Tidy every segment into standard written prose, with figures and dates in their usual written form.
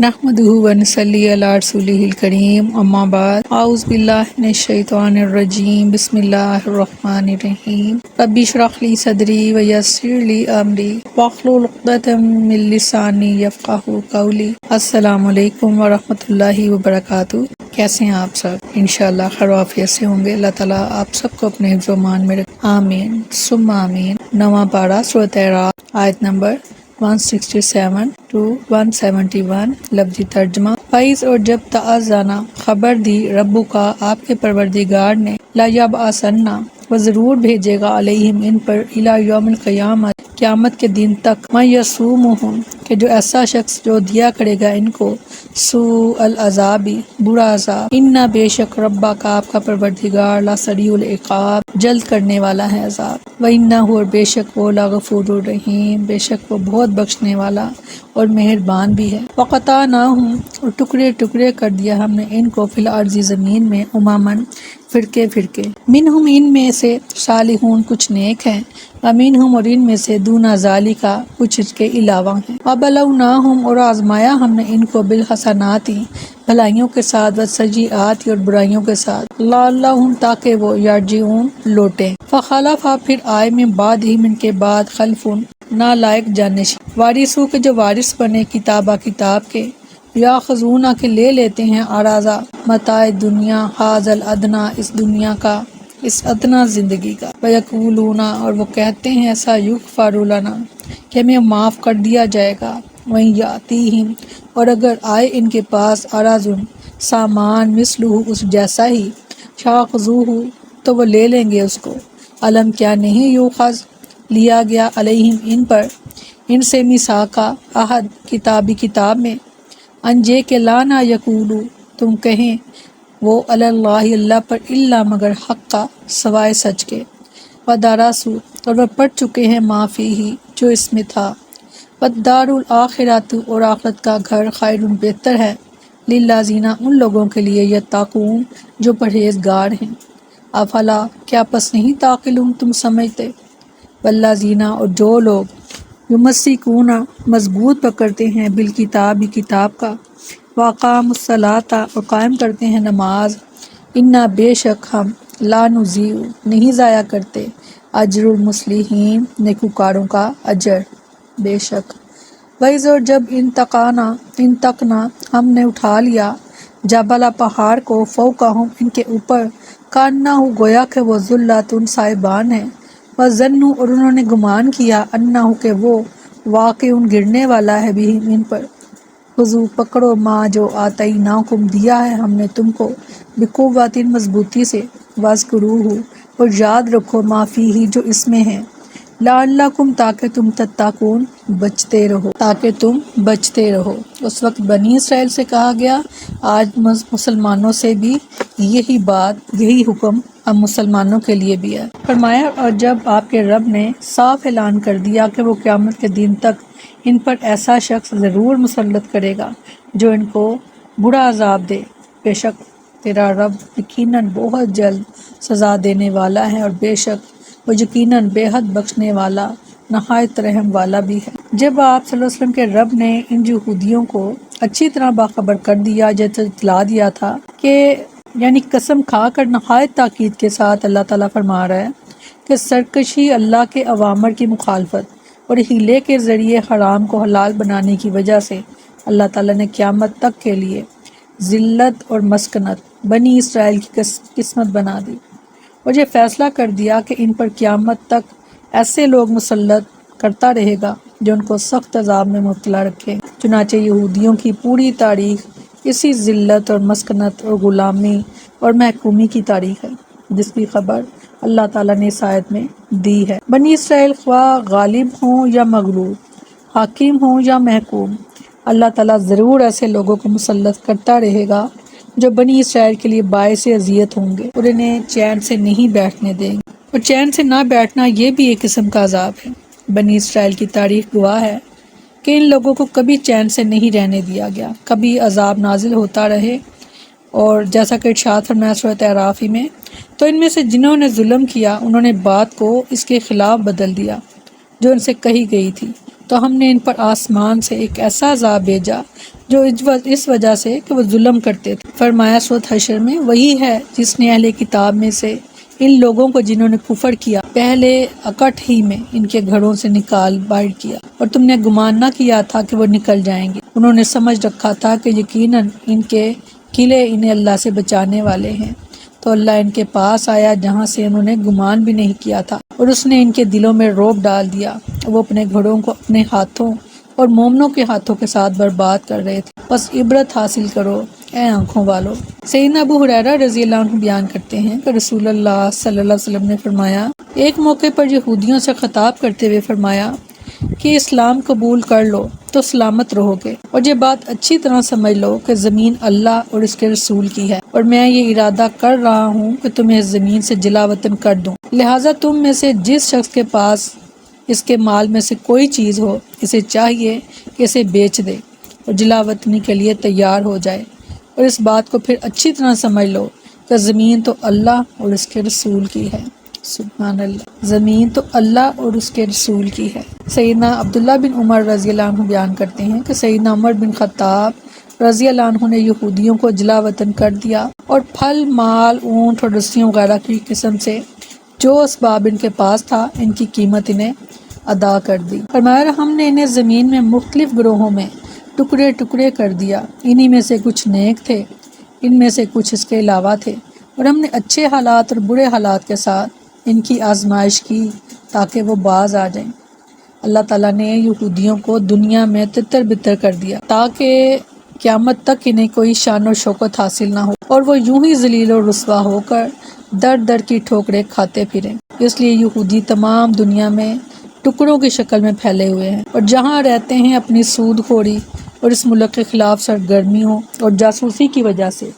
نحمدہ ونصلی علی رسولہ الکریم اما بعد اعوذ باللہ من الشیطان الرجیم بسم اللہ الرحمن الرحیم رب اشرح لی صدری ویسر لی امری واحلل عقدۃ من لسانی یفقہوا قولی۔ السلام علیکم ورحمۃ اللہ وبرکاتہ۔ کیسے ہیں آپ سب؟ انشاءاللہ خیر و عافیت سے ہوں گے۔ اللہ تعالیٰ آپ سب کو اپنے حفظ و امان میں رکھے، آمین ثم آمین۔ نواں پارہ سورۃ اعراف، آیت نمبر 167 to 171۔ لفظی ترجمہ: فیض اور جب تأذنا خبر دی ربو کا، آپ کے پروردگار نے، لا یبعثنہ وہ ضرور بھیجے گا، علیہم ان پر، الی یوم القیامۃ قیامت کے دن تک، من یسومہم کہ جو ایسا شخص جو دیا کرے گا ان کو، سوء العذاب برا عذاب، انا بے شک ربا کا آپ کا پروردگار، لا سریع العقاب جلد کرنے والا ہے عذاب، وَإِنَّهُ اور بے شک وہ، لغفور الرحیم بے شک وہ بہت بخشنے والا اور مہربان بھی ہے۔ وَقَطَعْنَاهُمْ اور ٹکڑے ٹکڑے کر دیا ہم نے ان کو، فی الارض زمین میں، امماً فرقے فرقے، منہم ان میں سے، صالحون کچھ نیک ہیں، ومنہم اور ان میں سے، دون ذالک کچھ اس کے علاوہ ہیں، وبلوناہم اور آزمایا ہم نے ان کو، بالحسنات بھلائیوں کے ساتھ، والسیئات اور برائیوں کے ساتھ، لعلہم تاکہ وہ، یرجعون لوٹیں، فخلف پھر آئے، من بعدہم ان کے بعد، خلفٌ نالائق جانشین، وارثو کے جو وارث بنے، کتابہ کتاب کے، یاخذون کے لے لیتے ہیں، عراض متاع دنیا، حاض الادنی اس دنیا کا، اس ادنا زندگی کا، ویقولون اور وہ کہتے ہیں، سیغفر لنا کہ ہمیں معاف کر دیا جائے گا، وَإِن یأتیہم اور اگر آئے ان کے پاس، عرض سامان، مثلہ اس جیسا ہی، یاخذوہ تو وہ لے لیں گے اس کو، علم کیا نہیں یوخذ لیا گیا، علیہم ان پر، ان سے میثاق عہد، کتابی کتاب میں، انجے کے لانا یقولو تم کہیں، وہ علی اللہ اللہ پر، الا مگر حق کا سوائے سچ کے، ودرسوا اور وہ پڑھ چکے ہیں، ما فیہ جو اس میں تھا، والدار الآخرۃ اور آخرت کا گھر، خیر بہتر ہے، للذین ان لوگوں کے لیے، یتقون جو پرہیزگار ہیں، افلا کیا پس نہیں تعقلون تم سمجھتے، والذین اور جو لوگ، یمسکون مضبوط پکڑتے ہیں، بالکتاب کتاب کا، واقاموا الصلاۃ اور قائم کرتے ہیں نماز، انا بے شک ہم، لا نضیع نہیں ضائع کرتے، اجر المصلحین نیکوکاروں کا اجر، بے شک۔ وَإِذْ اور جب، انتقنا ہم نے اٹھا لیا، جبل پہاڑ کو، فوقہم ان کے اوپر، کانہ گویا کہ وہ، ذلۃ سائبان ہے، وظنوا اور انہوں نے گمان کیا، انہ کہ وہ، واقع گرنے والا ہے، بہم ان پر، خذوا پکڑو، ما جو، آتیناکم دیا ہے ہم نے تم کو، بقوۃ مضبوطی سے، واذکروہ اور یاد رکھو، ما فیہ جو اس میں ہے، لعلکم تاکہ تم، تتقون بچتے رہو۔ اس وقت بنی اسرائیل سے کہا گیا، آج مسلمانوں سے بھی یہی بات، یہی حکم اب مسلمانوں کے لیے بھی ہے۔ فرمایا، اور جب آپ کے رب نے صاف اعلان کر دیا کہ وہ قیامت کے دن تک ان پر ایسا شخص ضرور مسلط کرے گا جو ان کو برا عذاب دے، بے شک تیرا رب یقیناً بہت جلد سزا دینے والا ہے، اور بے شک وہ یقیناً بے حد بخشنے والا، نہایت رحم والا بھی ہے۔ جب آپ صلی اللہ علیہ وسلم کے رب نے ان یہودیوں کو اچھی طرح باخبر کر دیا، جیسے اطلاع دیا تھا کہ، یعنی قسم کھا کر نہایت تاکید کے ساتھ اللہ تعالیٰ فرما رہا ہے کہ سرکشی، اللہ کے اوامر کی مخالفت اور ہیلے کے ذریعے حرام کو حلال بنانے کی وجہ سے اللہ تعالیٰ نے قیامت تک کے لیے ذلت اور مسکنت بنی اسرائیل کی قسمت بنا دی، اور یہ فیصلہ کر دیا کہ ان پر قیامت تک ایسے لوگ مسلط کرتا رہے گا جو ان کو سخت عذاب میں مبتلا رکھے۔ چنانچہ یہودیوں کی پوری تاریخ اسی ذلت اور مسکنت اور غلامی اور محکومی کی تاریخ ہے، جس کی خبر اللہ تعالیٰ نے اس آیت میں دی ہے۔ بنی اسرائیل خواہ غالب ہوں یا مغلوب، حاکم ہوں یا محکوم، اللہ تعالیٰ ضرور ایسے لوگوں کو مسلط کرتا رہے گا جو بنی اسرائیل کے لیے باعث اذیت ہوں گے، اور انہیں چین سے نہیں بیٹھنے دیں گے، اور چین سے نہ بیٹھنا یہ بھی ایک قسم کا عذاب ہے۔ بنی اسرائیل کی تاریخ گواہ ہے کہ ان لوگوں کو کبھی چین سے نہیں رہنے دیا گیا، کبھی عذاب نازل ہوتا رہے، اور جیسا کہ ارشاد فرمایا سورۃ اعراف میں، تو ان میں سے جنہوں نے ظلم کیا انہوں نے بات کو اس کے خلاف بدل دیا جو ان سے کہی گئی تھی، تو ہم نے ان پر آسمان سے ایک ایسا عذاب بھیجا جو اس وجہ سے کہ وہ ظلم کرتے تھے۔ فرمایا سورۃ حشر میں، وہی ہے جس نے اہل کتاب میں سے ان لوگوں کو جنہوں نے کفر کیا پہلے اکٹھ ہی میں ان کے گھروں سے نکال باہر کیا، اور تم نے گمان نہ کیا تھا کہ وہ نکل جائیں گے۔ انہوں نے سمجھ رکھا تھا کہ یقیناً ان کے قلعے انہیں اللہ سے بچانے والے ہیں، تو اللہ ان کے پاس آیا جہاں سے انہوں نے گمان بھی نہیں کیا تھا، اور اس نے ان کے دلوں میں رعب ڈال دیا۔ وہ اپنے گھروں کو اپنے ہاتھوں اور مومنوں کے ہاتھوں کے ساتھ برباد کر رہے تھے۔ بس عبرت حاصل کرو اے آنکھوں والو۔ سیدنا ابو ہریرہ رضی اللہ عنہ بیان کرتے ہیں کہ رسول اللہ صلی اللہ علیہ وسلم نے فرمایا، ایک موقع پر یہودیوں سے خطاب کرتے ہوئے فرمایا کہ اسلام قبول کر لو تو سلامت رہو گے، اور یہ بات اچھی طرح سمجھ لو کہ زمین اللہ اور اس کے رسول کی ہے، اور میں یہ ارادہ کر رہا ہوں کہ تمہیں اس زمین سے جلا وطن کر دوں، لہٰذا تم میں سے جس شخص کے پاس اس کے مال میں سے کوئی چیز ہو، اسے چاہیے کہ اسے بیچ دے اور جلا وطنی کے لیے تیار ہو جائے، اور اس بات کو پھر اچھی طرح سمجھ لو کہ زمین تو اللہ اور اس کے رسول کی ہے۔ سبحان اللہ، زمین تو اللہ اور اس کے رسول کی ہے۔ سیدنا عبداللہ بن عمر رضی اللہ عنہ بیان کرتے ہیں کہ سیدنا عمر بن خطاب رضی اللہ عنہ نے یہودیوں کو جلا وطن کر دیا، اور پھل، مال، اونٹ اور رسیوں وغیرہ کی قسم سے جو اسباب ان کے پاس تھا، ان کی قیمت انہیں ادا کر دی۔ فرمایا، ہم نے انہیں زمین میں مختلف گروہوں میں ٹکڑے ٹکڑے کر دیا، انہی میں سے کچھ نیک تھے، ان میں سے کچھ اس کے علاوہ تھے، اور ہم نے اچھے حالات اور برے حالات کے ساتھ ان کی آزمائش کی تاکہ وہ باز آ جائیں۔ اللہ تعالیٰ نے یہودیوں کو دنیا میں تتر بتر کر دیا تاکہ قیامت تک انہیں کوئی شان و شوکت حاصل نہ ہو، اور وہ یوں ہی ذلیل و رسوا ہو کر در در کی ٹھوکریں کھاتے پھریں۔ اس لیے یہودی تمام دنیا میں ٹکڑوں کی شکل میں پھیلے ہوئے ہیں، اور جہاں رہتے ہیں اپنی سود خوری اور اس ملک کے خلاف سرگرمیوں اور جاسوسی کی وجہ سے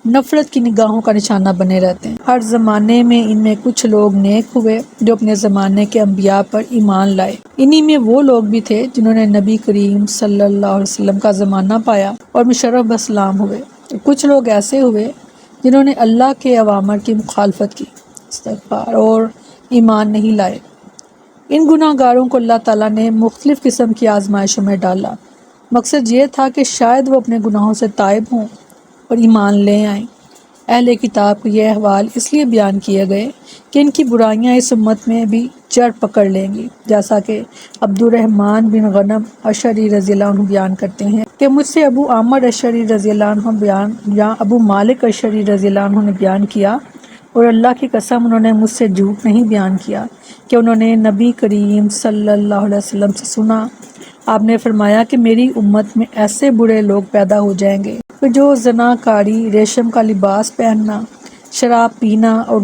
نفرت کی نگاہوں کا نشانہ بنے رہتے ہیں۔ ہر زمانے میں ان میں کچھ لوگ نیک ہوئے جو اپنے زمانے کے انبیاء پر ایمان لائے، انہی میں وہ لوگ بھی تھے جنہوں نے نبی کریم صلی اللہ علیہ وسلم کا زمانہ پایا اور مشرف بسلام ہوئے، اور کچھ لوگ ایسے ہوئے جنہوں نے اللہ کے اوامر کی مخالفت کی، استغفار، اور ایمان نہیں لائے۔ ان گناہ گاروں کو اللہ تعالیٰ نے مختلف قسم کی آزمائشوں میں ڈالا۔ مقصد یہ تھا کہ شاید وہ اپنے گناہوں سے تائب ہوں اور ایمان لے آئیں۔ اہل کتاب کو یہ احوال اس لیے بیان کیے گئے کہ ان کی برائیاں اس امت میں بھی جڑ پکڑ لیں گی، جیسا کہ عبد الرحمن بن غنم اشعری رضی اللہ عنہ بیان کرتے ہیں کہ مجھ سے ابو عامر اشعری رضی اللہ عنہ یا ابو مالک اشعری رضی اللہ عنہ نے بیان کیا، اور اللہ کی قسم انہوں نے مجھ سے جھوٹ نہیں بیان کیا، کہ انہوں نے نبی کریم صلی اللہ علیہ وسلم سے سنا، آپ نے فرمایا کہ میری امت میں ایسے برے لوگ پیدا ہو جائیں گے کہ جو زنا کاری، ریشم کا لباس پہننا، شراب پینا اور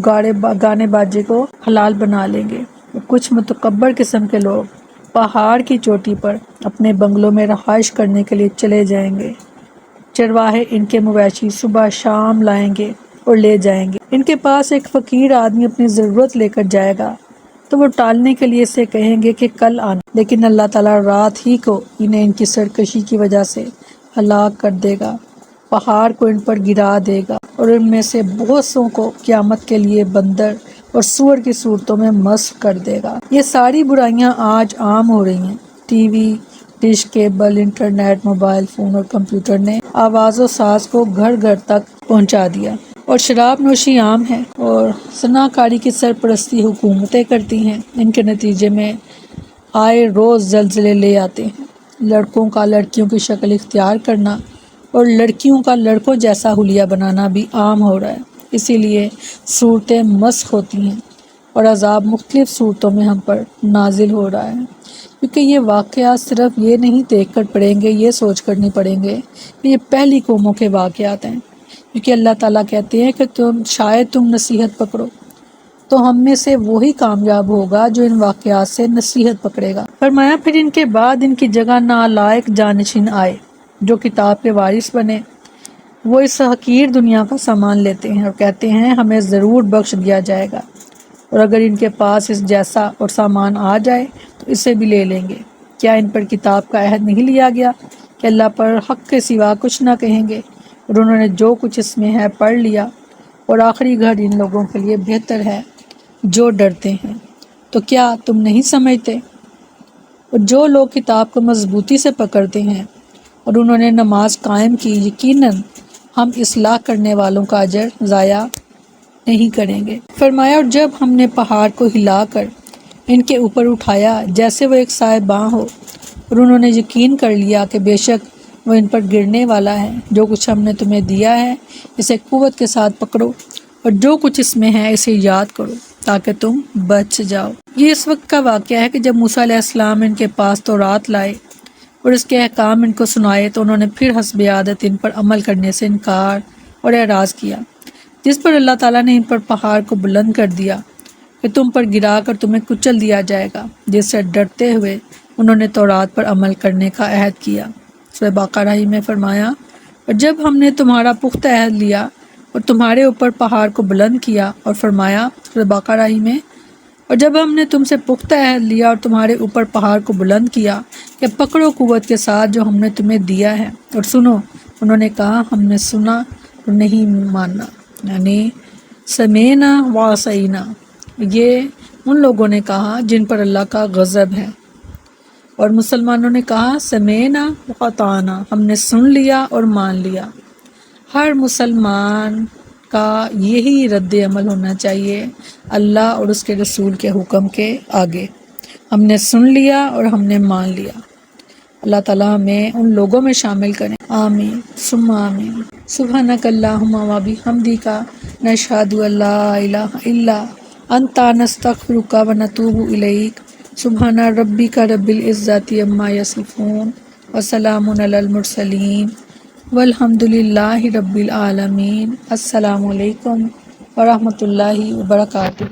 گانے باجے کو حلال بنا لیں گے۔ کچھ متکبر قسم کے لوگ پہاڑ کی چوٹی پر اپنے بنگلوں میں رہائش کرنے کے لیے چلے جائیں گے، چرواہے ان کے مویشی صبح شام لائیں گے اور لے جائیں گے۔ ان کے پاس ایک فقیر آدمی اپنی ضرورت لے کر جائے گا تو وہ ٹالنے کے لیے اسے کہیں گے کہ کل آنا، لیکن اللہ تعالیٰ رات ہی کو انہیں ان کی سرکشی کی وجہ سے ہلاک کر دے گا، پہاڑ کو ان پر گرا دے گا، اور ان میں سے بہت سوں کو قیامت کے لیے بندر اور سور کی صورتوں میں مسخ کر دے گا۔ یہ ساری برائیاں آج عام ہو رہی ہیں۔ T V, dish, cable, internet, mobile phone اور کمپیوٹر نے آواز و ساز کو گھر گھر تک پہنچا دیا، اور شراب نوشی عام ہے، اور زنا کاری کی سرپرستی حکومتیں کرتی ہیں۔ ان کے نتیجے میں آئے روز زلزلے لے آتے ہیں۔ لڑکوں کا لڑکیوں کی شکل اختیار کرنا اور لڑکیوں کا لڑکوں جیسا حلیہ بنانا بھی عام ہو رہا ہے۔ اسی لیے صورتیں مسخ ہوتی ہیں اور عذاب مختلف صورتوں میں ہم پر نازل ہو رہا ہے، کیونکہ یہ واقعات صرف یہ نہیں دیکھ کر پڑیں گے، یہ سوچ کر نہیں پڑیں گے کہ یہ پہلی قوموں کے واقعات ہیں، کیونکہ اللہ تعالیٰ کہتے ہیں کہ شاید تم نصیحت پکڑو تو ہم میں سے وہی کامیاب ہوگا جو ان واقعات سے نصیحت پکڑے گا۔ فرمایا، پھر ان کے بعد ان کی جگہ نالائق جانشین آئے جو کتاب کے وارث بنے، وہ اس حقیر دنیا کا سامان لیتے ہیں اور کہتے ہیں ہمیں ضرور بخش دیا جائے گا، اور اگر ان کے پاس اس جیسا اور سامان آ جائے تو اسے بھی لے لیں گے۔ کیا ان پر کتاب کا عہد نہیں لیا گیا کہ اللہ پر حق کے سوا کچھ نہ کہیں گے، اور انہوں نے جو کچھ اس میں ہے پڑھ لیا، اور آخری گھر ان لوگوں کے لیے بہتر ہے جو ڈرتے ہیں۔ تو کیا تم نہیں سمجھتے؟ اور جو لوگ کتاب کو مضبوطی سے پکڑتے ہیں اور انہوں نے نماز قائم کی، یقیناً ہم اصلاح کرنے والوں کا اجر ضائع نہیں کریں گے۔ فرمایا اور جب ہم نے پہاڑ کو ہلا کر ان کے اوپر اٹھایا جیسے وہ ایک صاحباں ہو، اور انہوں نے یقین کر لیا کہ بے شک وہ ان پر گرنے والا ہے، جو کچھ ہم نے تمہیں دیا ہے اسے قوت کے ساتھ پکڑو، اور جو کچھ اس میں ہے اسے یاد کرو تاکہ تم بچ جاؤ۔ یہ اس وقت کا واقعہ ہے کہ جب موسیٰ علیہ السلام ان کے پاس تورات لائے اور اس کے احکام ان کو سنائے تو انہوں نے پھر حسب عادت ان پر عمل کرنے سے انکار اور اعراض کیا، جس پر اللہ تعالیٰ نے ان پر پہاڑ کو بلند کر دیا کہ تم پر گرا کر تمہیں کچل دیا جائے گا، جس سے ڈرتے ہوئے انہوں نے تورات پر عمل کرنے کا عہد کیا۔ سورہ بقرہ میں فرمایا اور جب ہم نے تمہارا پختہ عہد لیا اور تمہارے اوپر پہاڑ کو بلند کیا، اور فرمایا سورہ بقرہ میں اور جب ہم نے تم سے پختہ عہد لیا اور تمہارے اوپر پہاڑ کو بلند کیا کہ پکڑو قوت کے ساتھ جو ہم نے تمہیں دیا ہے اور سنو، انہوں نے کہا ہم نے سنا اور نہیں ماننا، یعنی سمینا وعصینا۔ یہ ان لوگوں نے کہا جن پر اللہ کا غضب ہے، اور مسلمانوں نے کہا سمینا وأطعنا، ہم نے سن لیا اور مان لیا۔ ہر مسلمان کا یہی رد عمل ہونا چاہیے اللہ اور اس کے رسول کے حکم کے آگے، ہم نے سن لیا اور ہم نے مان لیا۔ اللہ تعالیٰ ہمیں ان لوگوں میں شامل کریں، آمین ثم آمین۔ سبحانک اللہم و بحمدک، نشہد ان لا الہ الا انت، نستغفرک و نتوب الیک۔ سبحان ربک رب العزت عما یصفون وسلام علی المرسلین والحمد للہ رب العالمین۔ السلام علیکم ورحمۃ اللہ وبرکاتہ۔